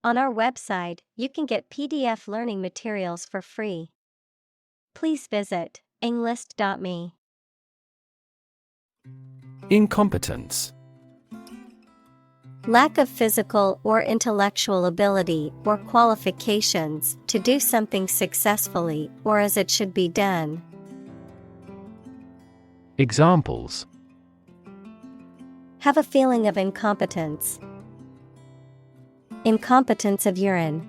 On our website, you can get PDF learning materials for free. Please visit englist.me. Incompetence. Lack of physical or intellectual ability or qualifications to do something successfully or as it should be done. Examples: Have a feeling of incompetence. Incompetence of urine.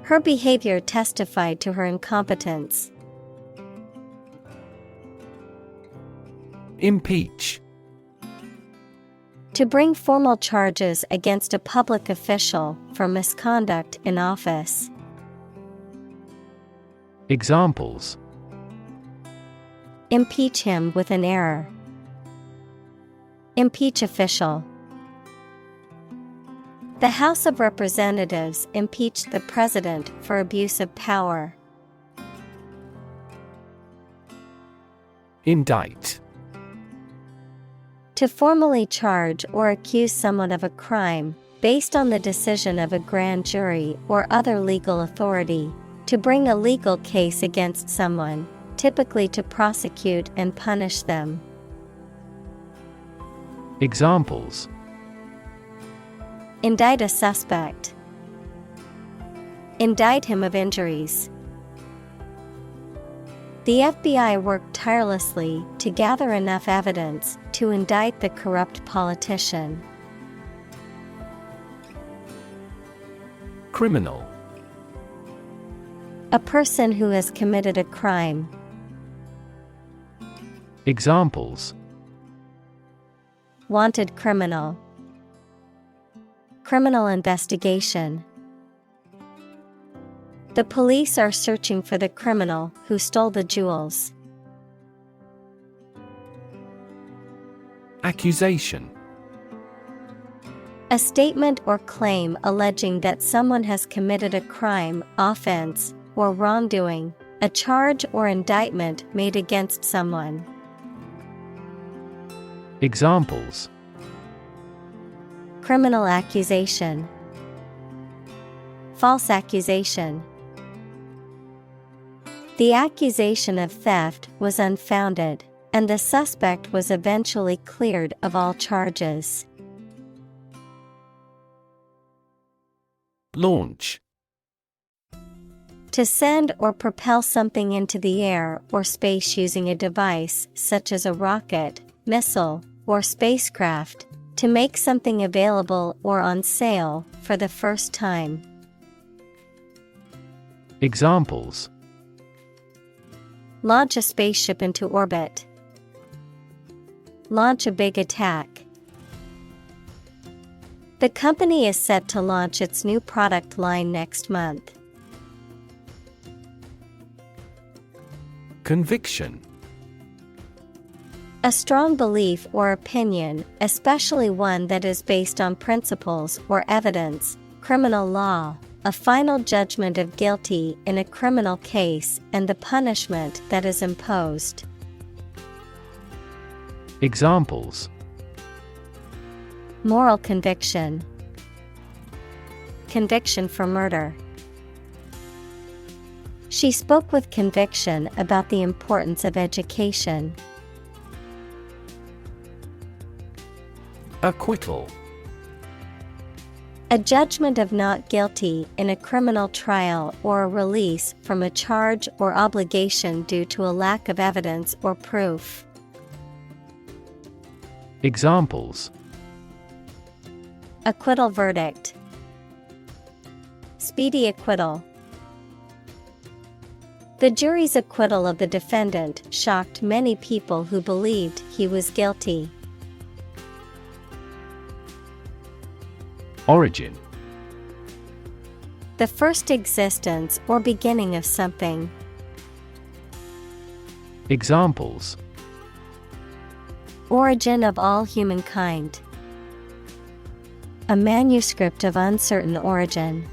Her behavior testified to her incompetence. Impeach. To bring formal charges against a public official for misconduct in office. Examples: Impeach him with an error. Impeach official. The House of Representatives impeached the president for abuse of power. Indict. To formally charge or accuse someone of a crime, based on the decision of a grand jury or other legal authority, to bring a legal case against someone, typically to prosecute and punish them. Examples: Indict a suspect. Indict him of injuries. The FBI worked tirelessly to gather enough evidence to indict the corrupt politician. Criminal. A person who has committed a crime. Examples: Wanted criminal. Criminal investigation. The police are searching for the criminal who stole the jewels. Accusation. A statement or claim alleging that someone has committed a crime, offense, or wrongdoing, a charge or indictment made against someone. Examples: Criminal accusation. False accusation. The accusation of theft was unfounded, and the suspect was eventually cleared of all charges. Launch. To send or propel something into the air or space using a device such as a rocket, missile, or spacecraft, to make something available or on sale for the first time. Examples: Launch a spaceship into orbit. Launch a big attack. The company is set to launch its new product line next month. Conviction. A strong belief or opinion, especially one that is based on principles or evidence, criminal law, a final judgment of guilty in a criminal case and the punishment that is imposed. Examples: Moral conviction. Conviction for murder. She spoke with conviction about the importance of education. Acquittal. A judgment of not guilty in a criminal trial or a release from a charge or obligation due to a lack of evidence or proof. Examples: Acquittal verdict. Speedy acquittal. The jury's acquittal of the defendant shocked many people who believed he was guilty. Origin. The first existence or beginning of something. Examples: Origin of all humankind. A manuscript of uncertain origin.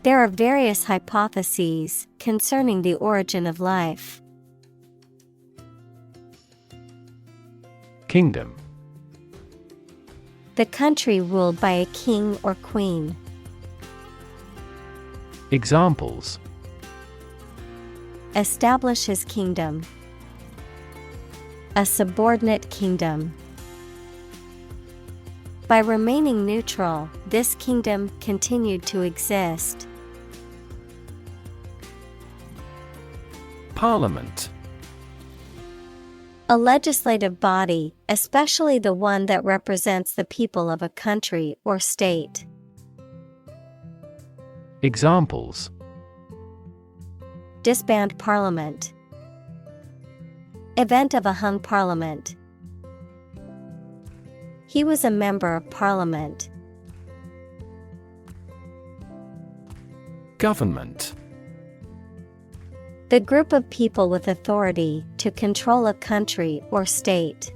There are various hypotheses concerning the origin of life. Kingdom. The country ruled by a king or queen. Examples: Establish his kingdom. A subordinate kingdom. By remaining neutral, this kingdom continued to exist. Parliament. A legislative body, especially the one that represents the people of a country or state. Examples: Disband parliament. Event of a hung parliament. He was a member of parliament. Government. The group of people with authority to control a country or state.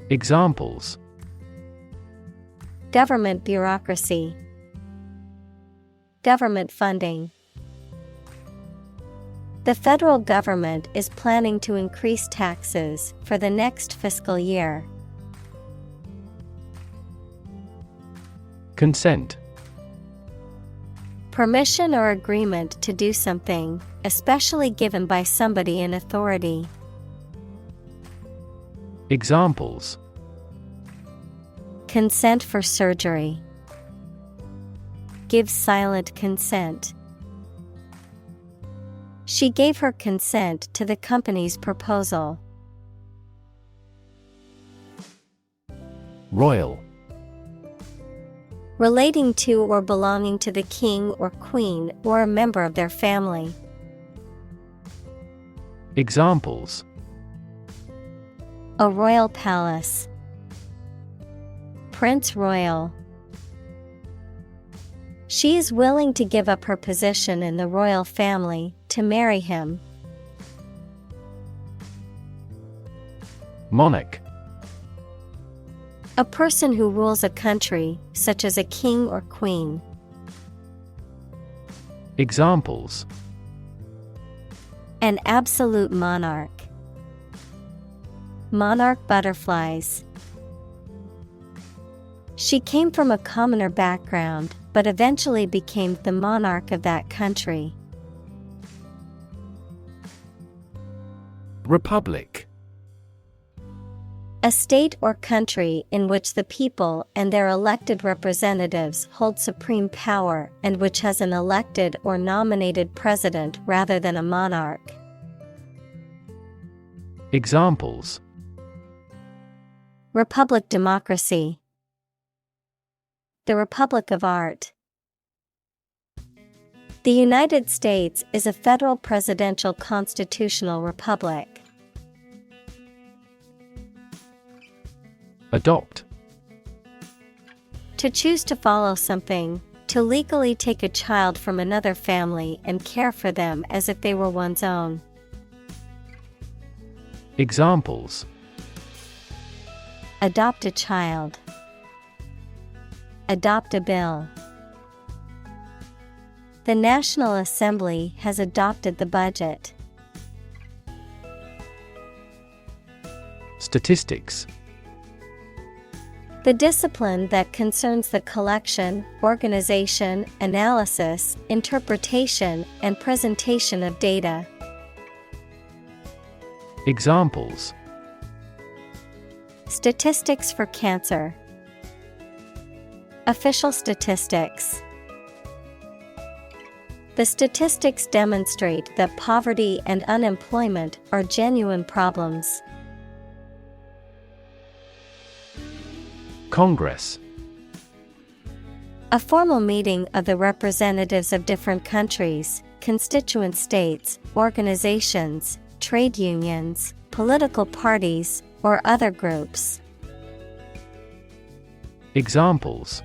Examples: Government bureaucracy. Government funding. The federal government is planning to increase taxes for the next fiscal year. Consent. Permission or agreement to do something, especially given by somebody in authority. Examples: Consent for surgery. Give silent consent. She gave her consent to the company's proposal. Royal. Relating to or belonging to the king or queen or a member of their family. Examples: A royal palace. Prince Royal. She is willing to give up her position in the royal family to marry him. Monarch. A person who rules a country, such as a king or queen. Examples: An absolute monarch. Monarch butterflies. She came from a commoner background, but eventually became the monarch of that country. Republic. A state or country in which the people and their elected representatives hold supreme power and which has an elected or nominated president rather than a monarch. Examples: Republic democracy. The Republic of Art. The United States is a federal presidential constitutional republic. Adopt. To choose to follow something, to legally take a child from another family and care for them as if they were one's own. Examples: Adopt a child. Adopt a bill. The National Assembly has adopted the budget. Statistics. The discipline that concerns the collection, organization, analysis, interpretation, and presentation of data. Examples: Statistics for cancer. Official statistics. The statistics demonstrate that poverty and unemployment are genuine problems. Congress. A formal meeting of the representatives of different countries, constituent states, organizations, trade unions, political parties, or other groups. Examples: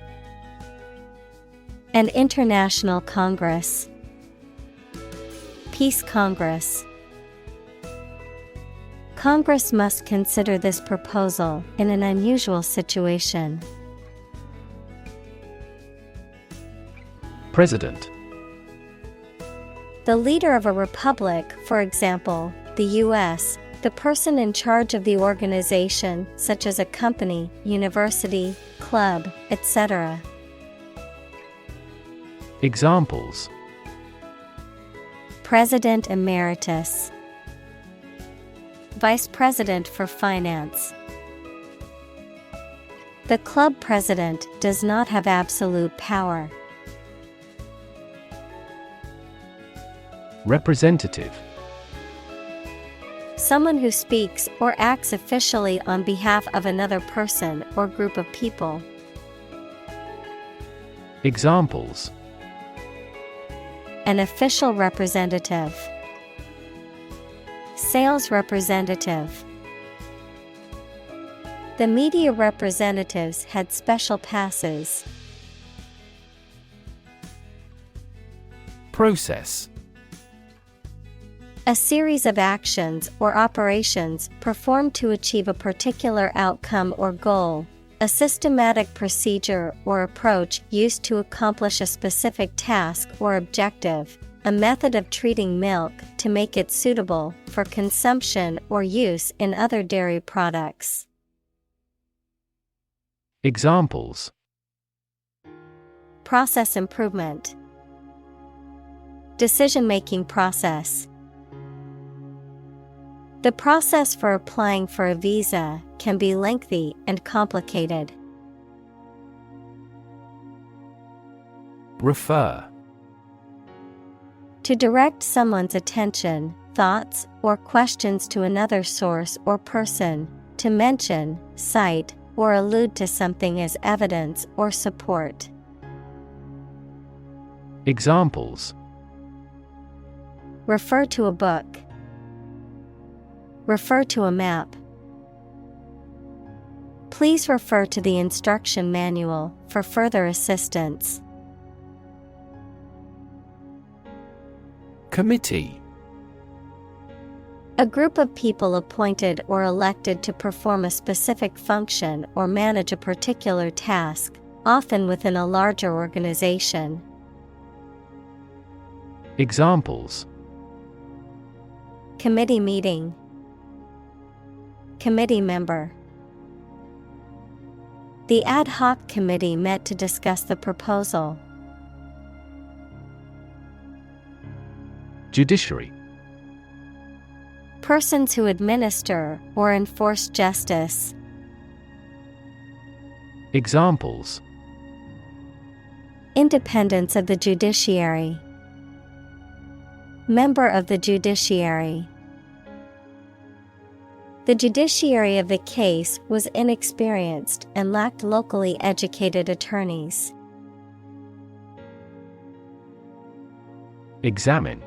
An international congress. Peace Congress. Congress must consider this proposal in an unusual situation. President. The leader of a republic, for example, the U.S., The person in charge of the organization, such as a company, university, club, etc. Examples: President Emeritus, Vice President for Finance. The club president does not have absolute power. Representative: Someone who speaks or acts officially on behalf of another person or group of people. Examples: An official representative, sales representative. The media representatives had special passes. Process: A series of actions or operations performed to achieve a particular outcome or goal, a systematic procedure or approach used to accomplish a specific task or objective, a method of treating milk to make it suitable for consumption or use in other dairy products. Examples: Process improvement, decision-making process. The process for applying for a visa can be lengthy and complicated. Refer: To direct someone's attention, thoughts, or questions to another source or person, to mention, cite, or allude to something as evidence or support. Examples: Refer to a book. Refer to a map. Please refer to the instruction manual for further assistance. Committee: A group of people appointed or elected to perform a specific function or manage a particular task, often within a larger organization. Examples: Committee meeting. Committee member. The ad hoc committee met to discuss the proposal. Judiciary: Persons who administer or enforce justice. Examples: Independence of the judiciary. Member of the judiciary. The judiciary of the case was inexperienced and lacked locally educated attorneys. Examine: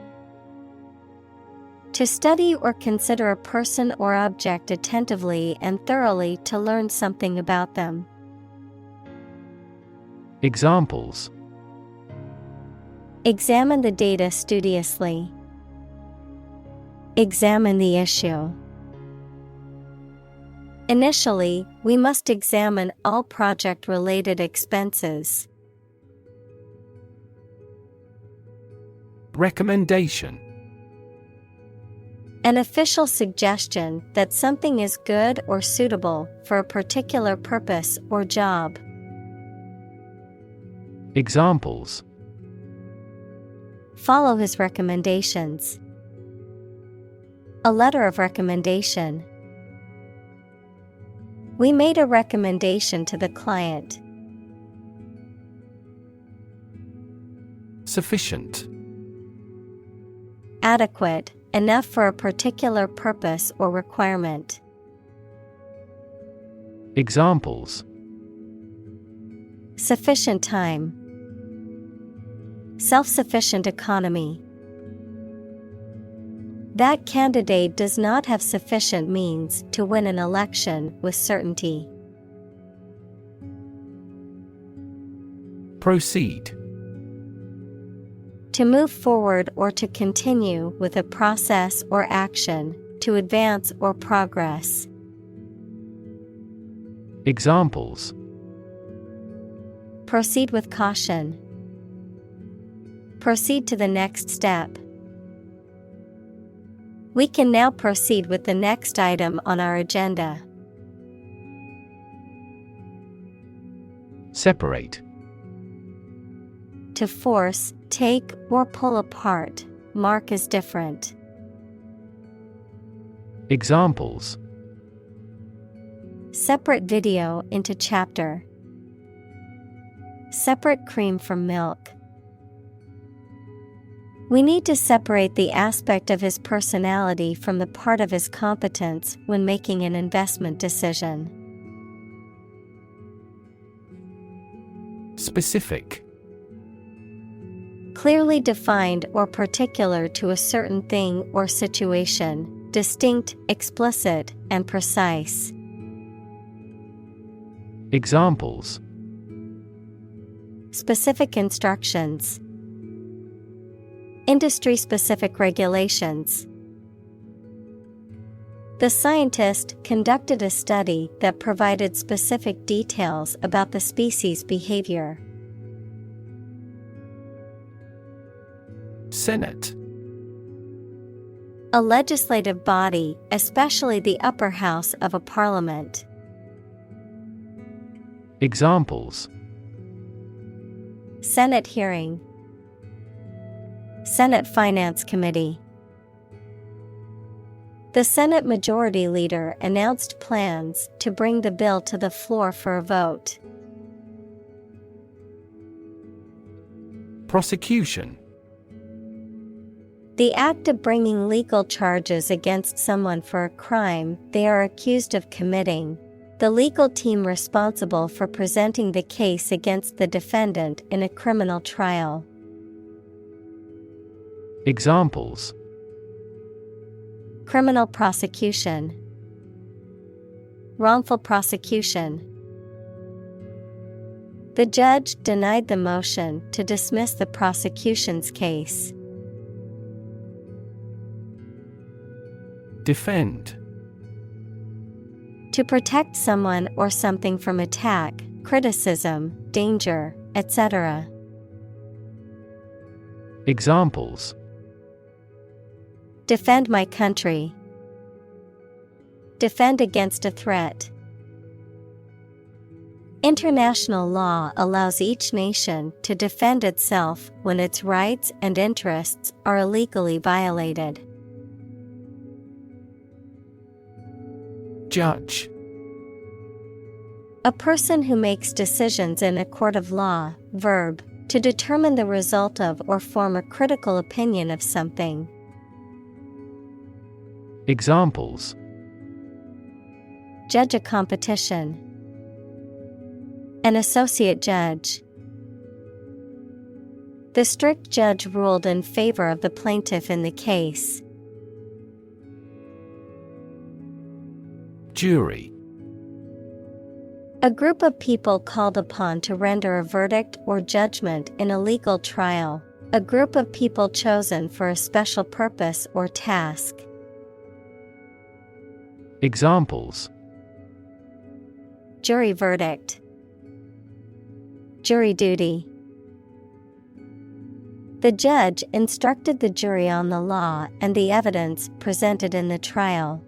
To study or consider a person or object attentively and thoroughly to learn something about them. Examples: Examine the data studiously. Examine the issue. Initially, we must examine all project-related expenses. Recommendation: An official suggestion that something is good or suitable for a particular purpose or job. Examples: Follow his recommendations. A letter of recommendation. We made a recommendation to the client. Sufficient: Adequate, enough for a particular purpose or requirement. Examples: Sufficient time. Self-sufficient economy. That candidate does not have sufficient means to win an election with certainty. Proceed: To move forward or to continue with a process or action, to advance or progress. Examples: Proceed with caution. Proceed to the next step. We can now proceed with the next item on our agenda. Separate. To force, take, or pull apart, mark as different. Examples: separate video into chapter. Separate cream from milk. We need to separate the aspect of his personality from the part of his competence when making an investment decision. Specific. Clearly defined or particular to a certain thing or situation, distinct, explicit, and precise. Examples: specific instructions. Industry-specific regulations. The scientist conducted a study that provided specific details about the species' behavior. Senate. A legislative body, especially the upper house of a parliament. Examples: Senate hearing. Senate Finance Committee. The Senate Majority Leader announced plans to bring the bill to the floor for a vote. Prosecution. The act of bringing legal charges against someone for a crime they are accused of committing. The legal team responsible for presenting the case against the defendant in a criminal trial. Examples: criminal prosecution. Wrongful prosecution. The judge denied the motion to dismiss the prosecution's case. Defend. To protect someone or something from attack, criticism, danger, etc. Examples: defend my country. Defend against a threat. International law allows each nation to defend itself when its rights and interests are illegally violated. Judge. A person who makes decisions in a court of law. Verb, to determine the result of or form a critical opinion of something. Examples: judge a competition. An associate judge. The strict judge ruled in favor of the plaintiff in the case. Jury. A group of people called upon to render a verdict or judgment in a legal trial. A group of people chosen for a special purpose or task. Examples: jury verdict. Jury duty. The judge instructed the jury on the law and the evidence presented in the trial.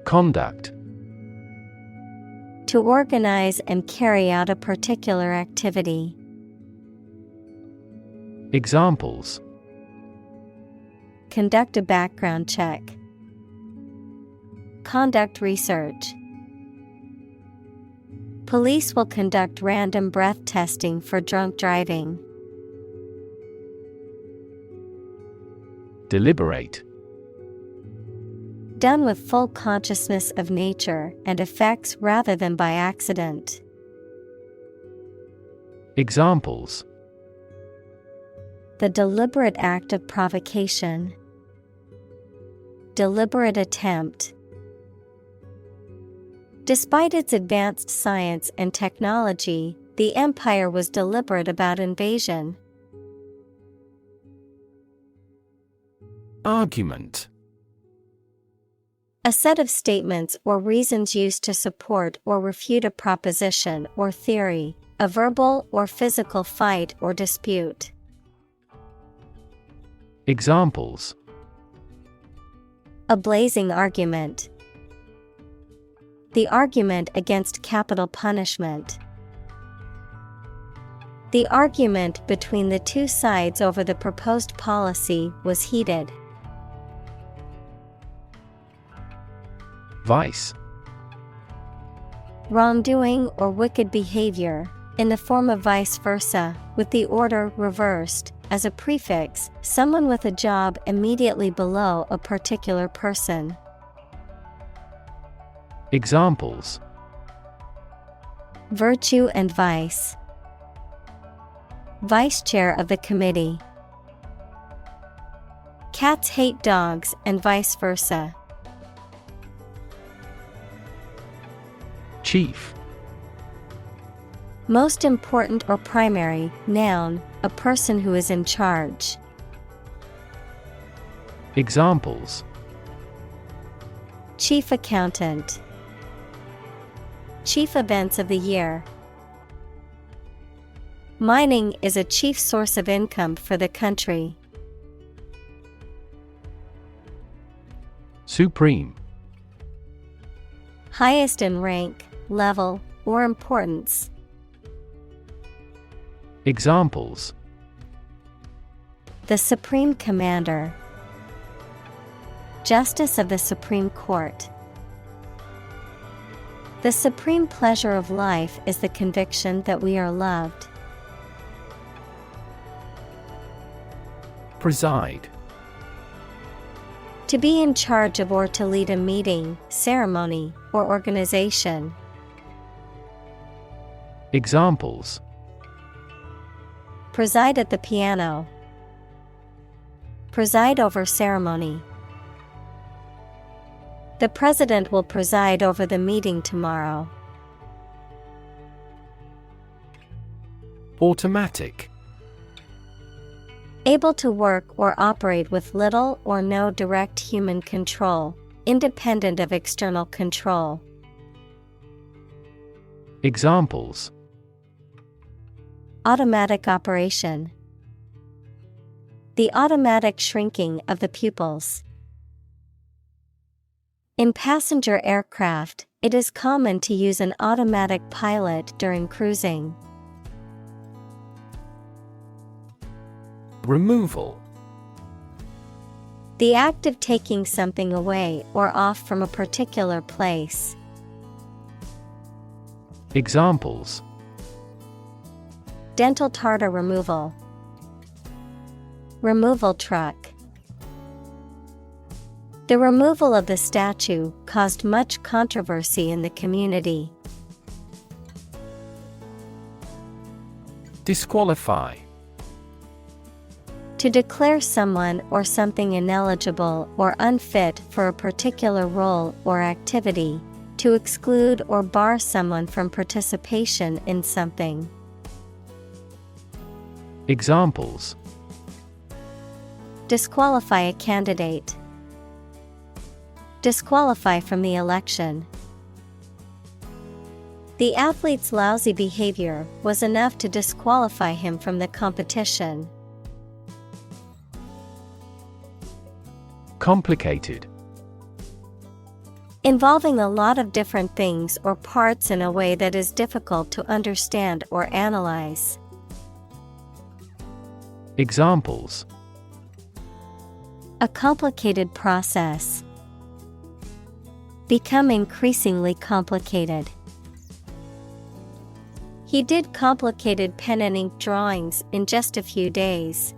Conduct. To organize and carry out a particular activity. Examples: conduct a background check. Conduct research. Police will conduct random breath testing for drunk driving. Deliberate. Done with full consciousness of nature and effects rather than by accident. Examples: the deliberate act of provocation. Deliberate attempt. Despite its advanced science and technology, the empire was deliberate about invasion. Argument. A set of statements or reasons used to support or refute a proposition or theory, a verbal or physical fight or dispute. Examples: a blazing argument. The argument against capital punishment. The argument between the two sides over the proposed policy was heated. Vice: wrongdoing or wicked behavior, in the form of vice versa, with the order reversed. As a prefix, someone with a job immediately below a particular person. Examples: virtue and vice. Vice chair of the committee. Cats hate dogs and vice versa. Chief: most important or primary, noun, a person who is in charge. Examples: chief accountant. Chief events of the year. Mining is a chief source of income for the country. Supreme: highest in rank, level, or importance. Examples: the Supreme Commander. Justice of the Supreme Court. The supreme pleasure of life is the conviction that we are loved. Preside: to be in charge of or to lead a meeting, ceremony, or organization. Examples: preside at the piano. Preside over ceremony. The president will preside over the meeting tomorrow. Automatic: able to work or operate with little or no direct human control, independent of external control. Examples: automatic operation. The automatic shrinking of the pupils. In passenger aircraft, it is common to use an automatic pilot during cruising. Removal: the act of taking something away or off from a particular place. Examples: dental tartar removal. Removal truck. The removal of the statue caused much controversy in the community. Disqualify: to declare someone or something ineligible or unfit for a particular role or activity, to exclude or bar someone from participation in something. Examples: disqualify a candidate. Disqualify from the election. The athlete's lousy behavior was enough to disqualify him from the competition. Complicated: involving a lot of different things or parts in a way that is difficult to understand or analyze. Examples: a complicated process. Become increasingly complicated. He did complicated pen and ink drawings in just a few days.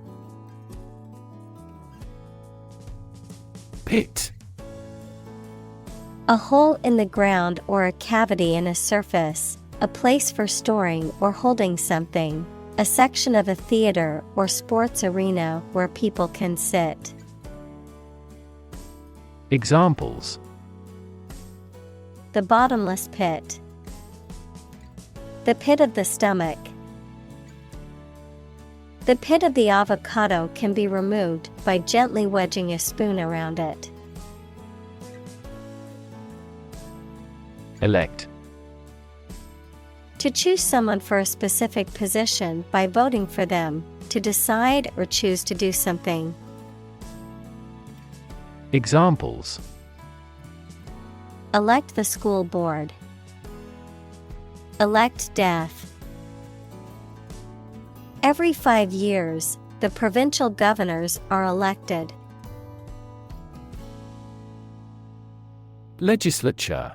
Pit: a hole in the ground or a cavity in a surface, a place for storing or holding something, a section of a theater or sports arena where people can sit. Examples: the bottomless pit. The pit of the stomach. The pit of the avocado can be removed by gently wedging a spoon around it. Elect: to choose someone for a specific position by voting for them, to decide or choose to do something. Examples: elect the school board, elect death. Every 5 years, the provincial governors are elected. Legislature.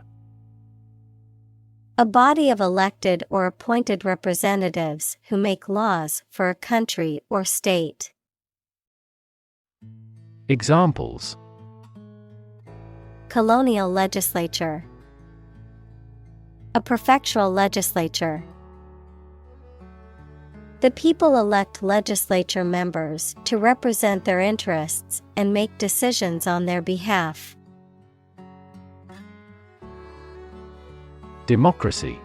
A body of elected or appointed representatives who make laws for a country or state. Examples: colonial legislature, a prefectural legislature. The people elect legislature members to represent their interests and make decisions on their behalf. Democracy.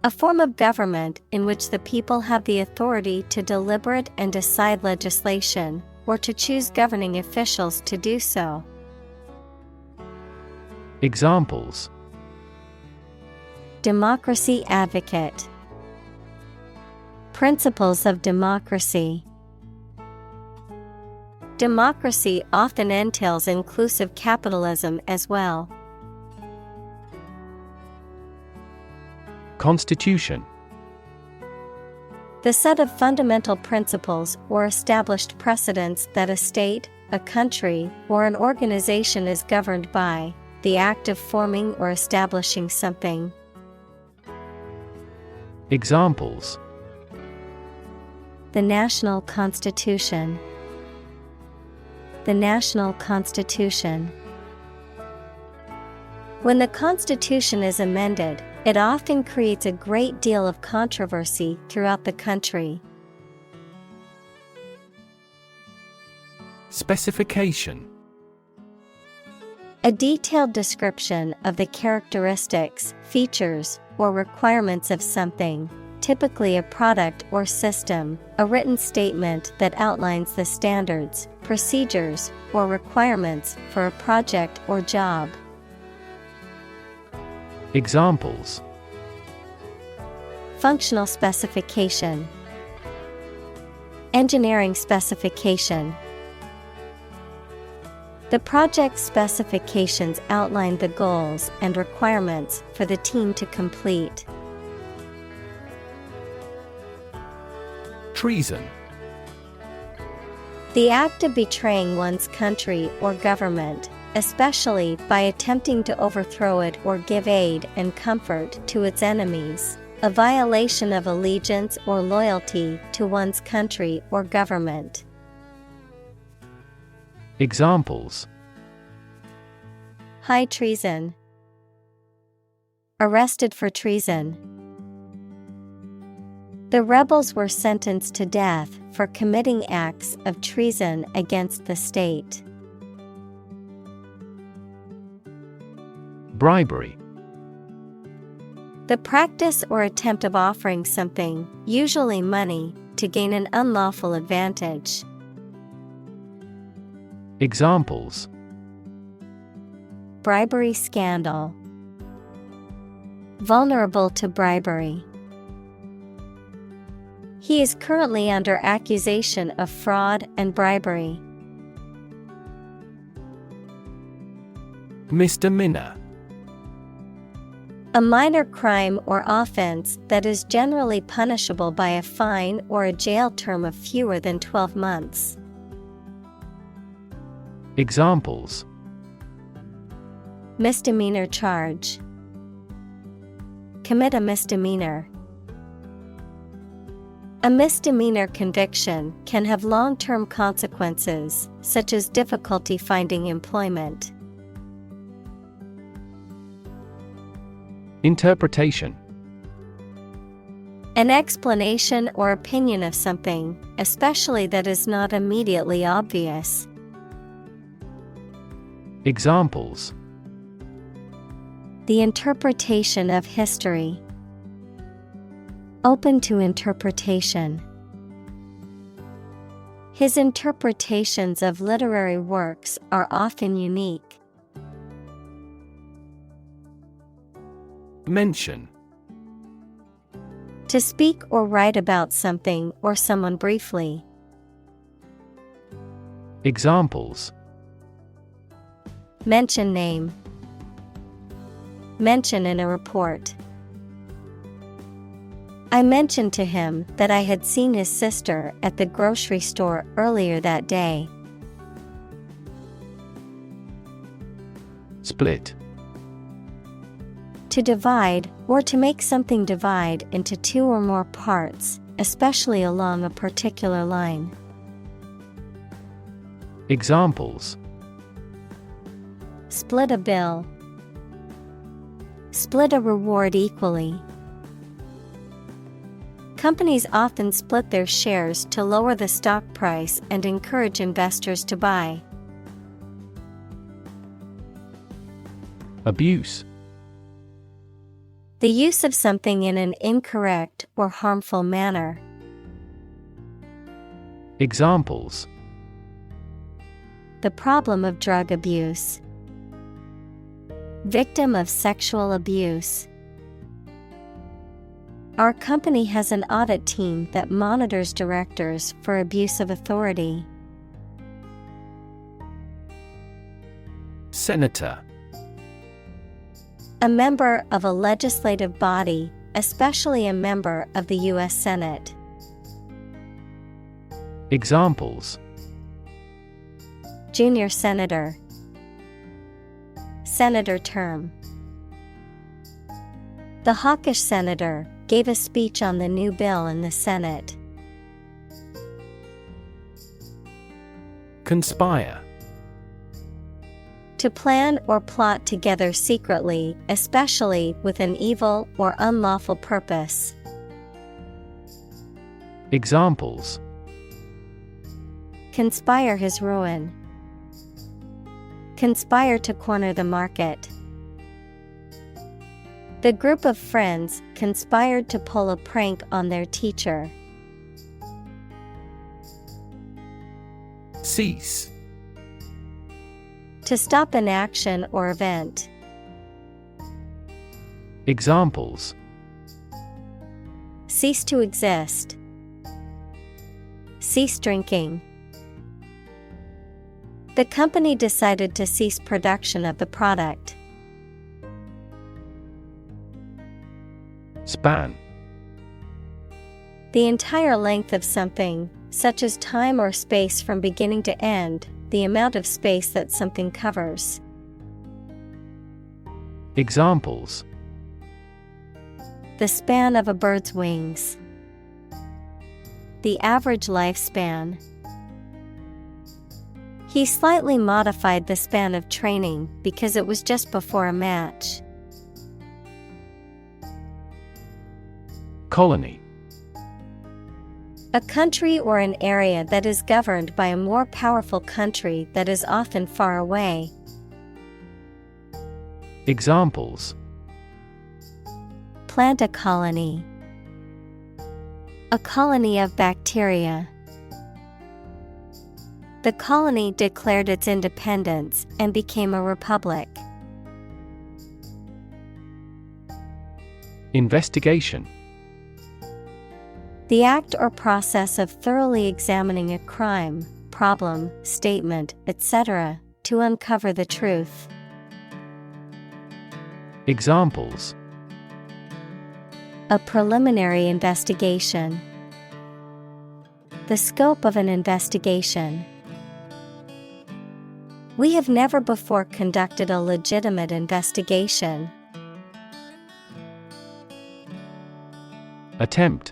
A form of government in which the people have the authority to deliberate and decide legislation, or to choose governing officials to do so. Examples: democracy advocate, principles of democracy. Democracy often entails inclusive capitalism as well. Constitution. The set of fundamental principles or established precedents that a state, a country, or an organization is governed by, the act of forming or establishing something. Examples: the national constitution, the national constitution. When the Constitution is amended, it often creates a great deal of controversy throughout the country. Specification. A detailed description of the characteristics, features, or requirements of something, typically a product or system, a written statement that outlines the standards, procedures, or requirements for a project or job. Examples: functional specification, engineering specification. The project specifications outline the goals and requirements for the team to complete. Treason. The act of betraying one's country or government, especially by attempting to overthrow it or give aid and comfort to its enemies, a violation of allegiance or loyalty to one's country or government. Examples: high treason, arrested for treason. The rebels were sentenced to death for committing acts of treason against the state. Bribery. The practice or attempt of offering something, usually money, to gain an unlawful advantage. Examples: bribery scandal, vulnerable to bribery. He is currently under accusation of fraud and bribery. Misdemeanor. A minor crime or offense that is generally punishable by a fine or a jail term of fewer than 12 months. Examples: misdemeanor charge, commit a misdemeanor. A misdemeanor conviction can have long-term consequences, such as difficulty finding employment. Interpretation. An explanation or opinion of something, especially that is not immediately obvious. Examples: the interpretation of history. Open to interpretation. His interpretations of literary works are often unique. Mention. To speak or write about something or someone briefly. Examples: Mention name. Mention in a report. I mentioned to him that I had seen his sister at the grocery store earlier that day. Split. To divide, or to make something divide into two or more parts, especially along a particular line. Examples: Split a bill. Split a reward equally. Companies often split their shares to lower the stock price and encourage investors to buy. Abuse. The use of something in an incorrect or harmful manner. Examples: The problem of drug abuse. Victim of sexual abuse. Our company has an audit team that monitors directors for abuse of authority. Senator. A member of a legislative body, especially a member of the U.S. Senate. Examples: Junior senator. Senator term. The hawkish senator gave a speech on the new bill in the Senate. Conspire. To plan or plot together secretly, especially with an evil or unlawful purpose. Examples: Conspire his ruin. Conspire to corner the market. The group of friends conspired to pull a prank on their teacher. Cease. To stop an action or event. Examples: Cease to exist. Cease drinking. The company decided to cease production of the product. Span. The entire length of something, such as time or space from beginning to end, the amount of space that something covers. Examples: The span of a bird's wings. The average lifespan. He slightly modified the span of training because it was just before a match. Colony. A country or an area that is governed by a more powerful country that is often far away. Examples: Plant a colony. A colony of bacteria. The colony declared its independence and became a republic. Investigation. The act or process of thoroughly examining a crime, problem, statement, etc., to uncover the truth. Examples: A preliminary investigation. The scope of an investigation. We have never before conducted a legitimate investigation. Attempt.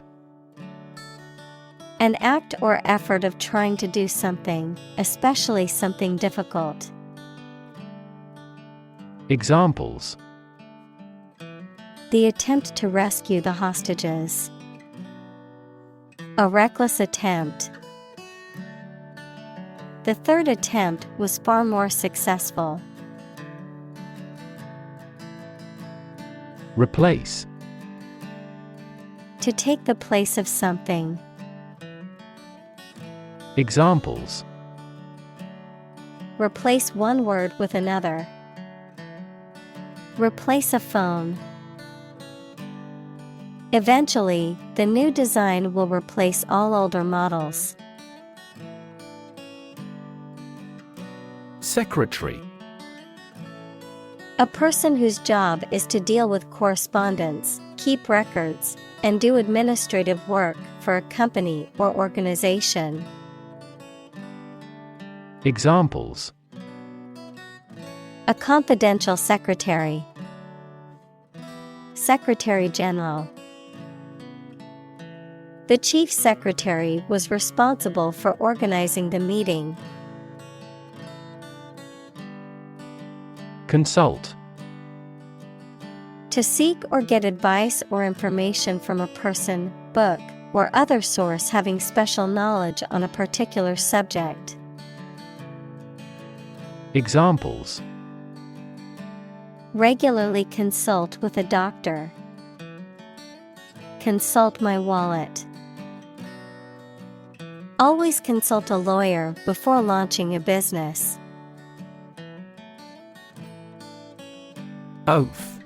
An act or effort of trying to do something, especially something difficult. Examples: The attempt to rescue the hostages. A reckless attempt. The third attempt was far more successful. Replace. To take the place of something. Examples: Replace one word with another. Replace a phone. Eventually, the new design will replace all older models. Secretary. A person whose job is to deal with correspondence, keep records, and do administrative work for a company or organization. Examples: A confidential secretary. Secretary General. The chief secretary was responsible for organizing the meeting. Consult. To seek or get advice or information from a person, book, or other source having special knowledge on a particular subject. Examples: Regularly consult with a doctor. Consult my wallet. Always consult a lawyer before launching a business. Oath.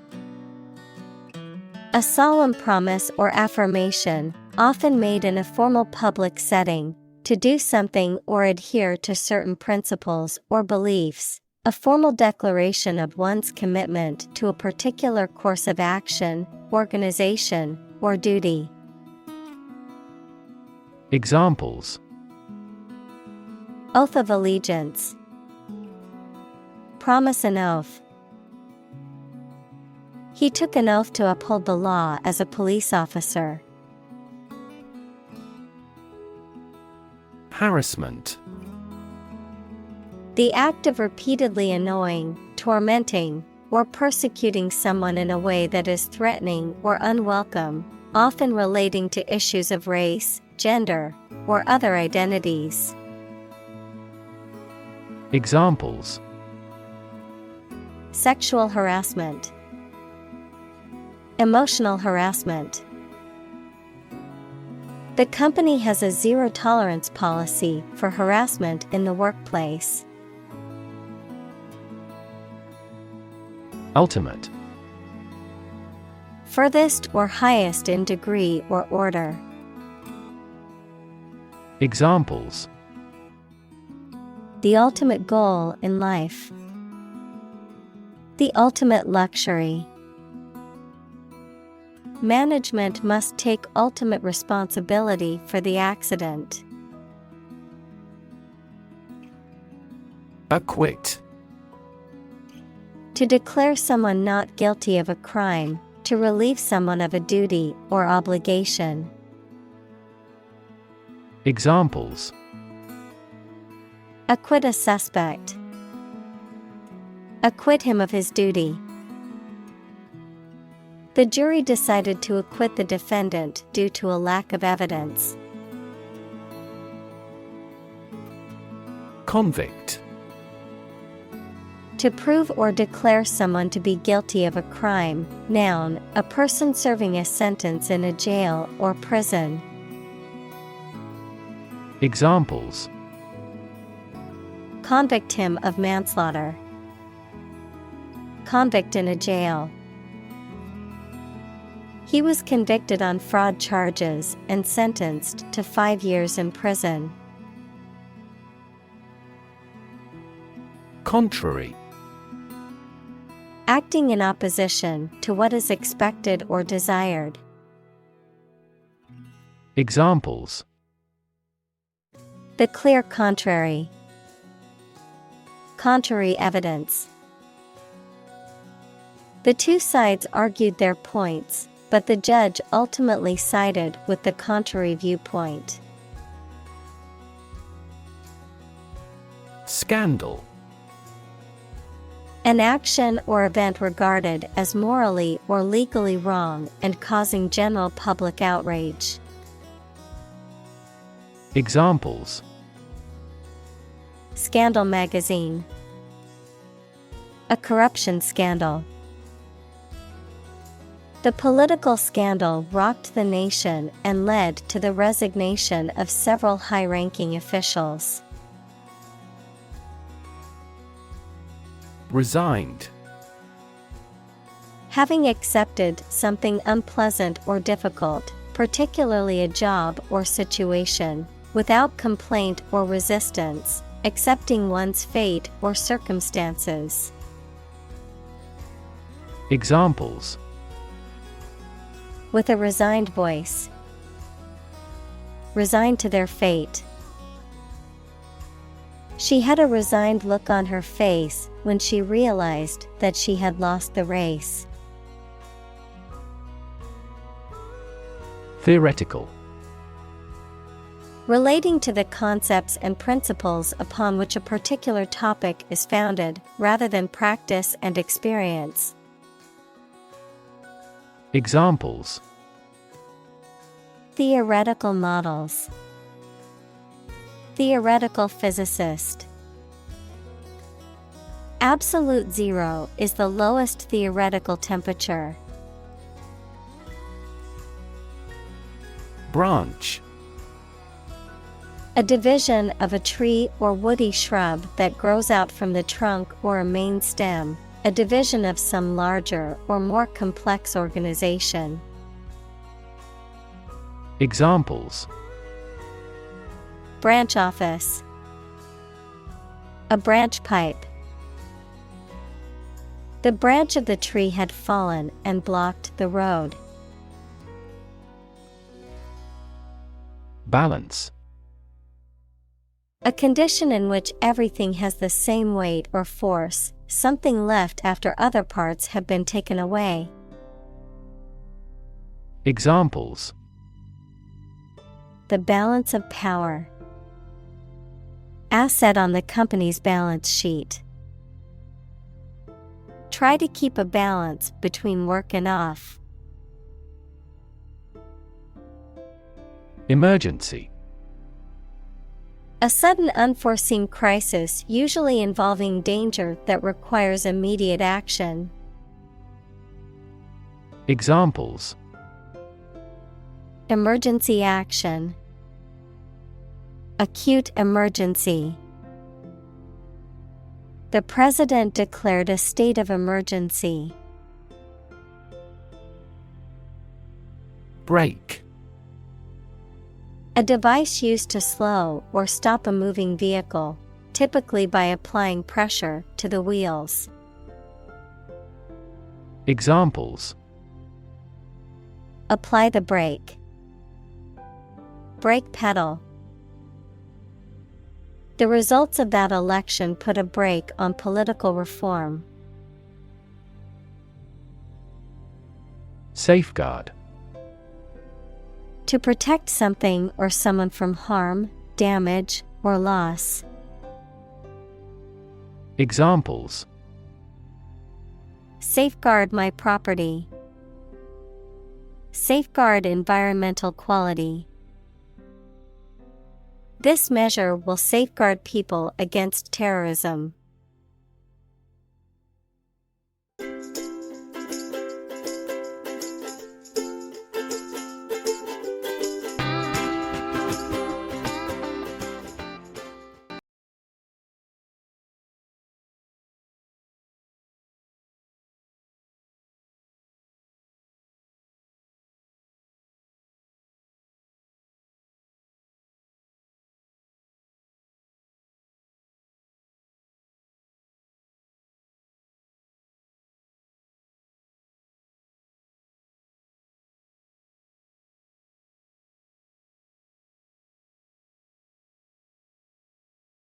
A solemn promise or affirmation, often made in a formal public setting, to do something or adhere to certain principles or beliefs. A formal declaration of one's commitment to a particular course of action, organization, or duty. Examples: Oath of allegiance. Promise an oath. He took an oath to uphold the law as a police officer. Harassment. The act of repeatedly annoying, tormenting, or persecuting someone in a way that is threatening or unwelcome, often relating to issues of race, gender, or other identities. Examples: Sexual harassment. Emotional harassment. The company has a zero-tolerance policy for harassment in the workplace. Ultimate. Furthest or highest in degree or order. Examples: The ultimate goal in life. The ultimate luxury. Management must take ultimate responsibility for the accident. Acquit. To declare someone not guilty of a crime, to relieve someone of a duty or obligation. Examples: Acquit a suspect. Acquit him of his duty. The jury decided to acquit the defendant due to a lack of evidence. Convict. To prove or declare someone to be guilty of a crime. Noun, a person serving a sentence in a jail or prison. Examples: Convict him of manslaughter. Convict in a jail. He was convicted on fraud charges and sentenced to 5 years in prison. Contrary. Acting in opposition to what is expected or desired. Examples: The clear contrary. Contrary evidence. The two sides argued their points, but the judge ultimately sided with the contrary viewpoint. Scandal. An action or event regarded as morally or legally wrong and causing general public outrage. Examples: Scandal magazine. A corruption scandal. The political scandal rocked the nation and led to the resignation of several high-ranking officials. Resigned. Having accepted something unpleasant or difficult, particularly a job or situation, without complaint or resistance, accepting one's fate or circumstances. Examples: with a resigned voice, resigned to their fate. She had a resigned look on her face when she realized that she had lost the race. Theoretical. Relating to the concepts and principles upon which a particular topic is founded, rather than practice and experience. Examples: theoretical models, theoretical physicist. Absolute zero is the lowest theoretical temperature. Branch. A division of a tree or woody shrub that grows out from the trunk or a main stem, a division of some larger or more complex organization. Examples: branch office, a branch pipe. The branch of the tree had fallen and blocked the road. Balance. A condition in which everything has the same weight or force, something left after other parts have been taken away. Examples: the balance of power. Asset on the company's balance sheet. Try to keep a balance between work and off. Emergency. A sudden unforeseen crisis usually involving danger that requires immediate action. Examples: emergency action, acute emergency. The president declared a state of emergency. Brake. A device used to slow or stop a moving vehicle, typically by applying pressure to the wheels. Examples: apply the brake, brake pedal. The results of that election put a brake on political reform. Safeguard. To protect something or someone from harm, damage, or loss. Examples: safeguard my property, safeguard environmental quality. This measure will safeguard people against terrorism.